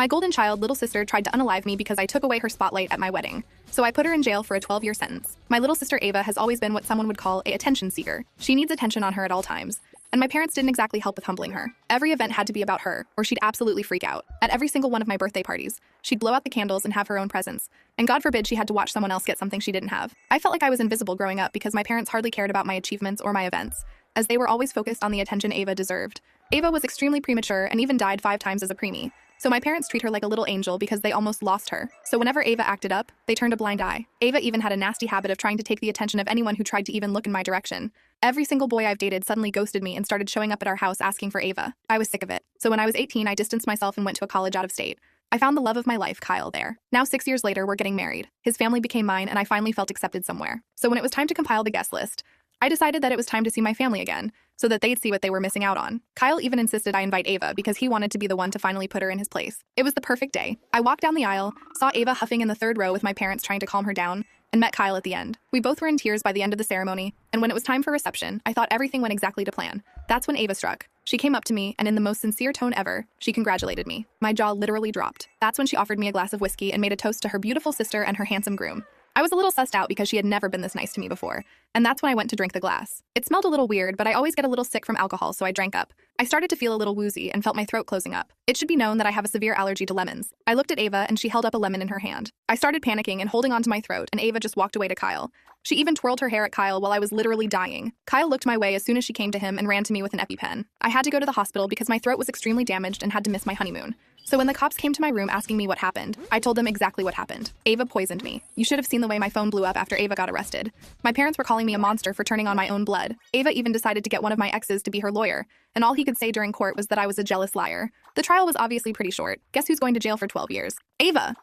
My golden child little sister tried to unalive me because I took away her spotlight at my wedding. So I put her in jail for a 12-year sentence. My little sister Ava has always been what someone would call an attention seeker. She needs attention on her at all times. And my parents didn't exactly help with humbling her. Every event had to be about her, or she'd absolutely freak out. At every single one of my birthday parties, she'd blow out the candles and have her own presents. And God forbid she had to watch someone else get something she didn't have. I felt like I was invisible growing up because my parents hardly cared about my achievements or my events, as they were always focused on the attention Ava deserved. Ava was extremely premature and even died 5 times as a preemie. So my parents treat her like a little angel because they almost lost her. So whenever Ava acted up, they turned a blind eye. Ava even had a nasty habit of trying to take the attention of anyone who tried to even look in my direction. Every single boy I've dated suddenly ghosted me and started showing up at our house asking for Ava. I was sick of it. So when I was 18, I distanced myself and went to a college out of state. I found the love of my life, Kyle, there. Now 6 years later, we're getting married. His family became mine and I finally felt accepted somewhere. So when it was time to compile the guest list, I decided that it was time to see my family again, so that they'd see what they were missing out on. Kyle even insisted I invite Ava because he wanted to be the one to finally put her in his place. It was the perfect day. I walked down the aisle, saw Ava huffing in the 3rd row with my parents trying to calm her down, and met Kyle at the end. We both were in tears by the end of the ceremony, and when it was time for reception, I thought everything went exactly to plan. That's when Ava struck. She came up to me, and in the most sincere tone ever, she congratulated me. My jaw literally dropped. That's when she offered me a glass of whiskey and made a toast to her beautiful sister and her handsome groom. I was a little sussed out because she had never been this nice to me before, and that's when I went to drink the glass. It smelled a little weird, but I always get a little sick from alcohol, so I drank up. I started to feel a little woozy and felt my throat closing up. It should be known that I have a severe allergy to lemons. I looked at Ava and she held up a lemon in her hand. I started panicking and holding onto my throat, and Ava just walked away to Kyle. She even twirled her hair at Kyle while I was literally dying. Kyle looked my way as soon as she came to him and ran to me with an EpiPen. I had to go to the hospital because my throat was extremely damaged and had to miss my honeymoon. So when the cops came to my room asking me what happened, I told them exactly what happened. Ava poisoned me. You should have seen the way my phone blew up after Ava got arrested. My parents were calling me a monster for turning on my own blood. Ava even decided to get one of my exes to be her lawyer, and all he could say during court was that I was a jealous liar. The trial was obviously pretty short. Guess who's going to jail for 12 years? Ava!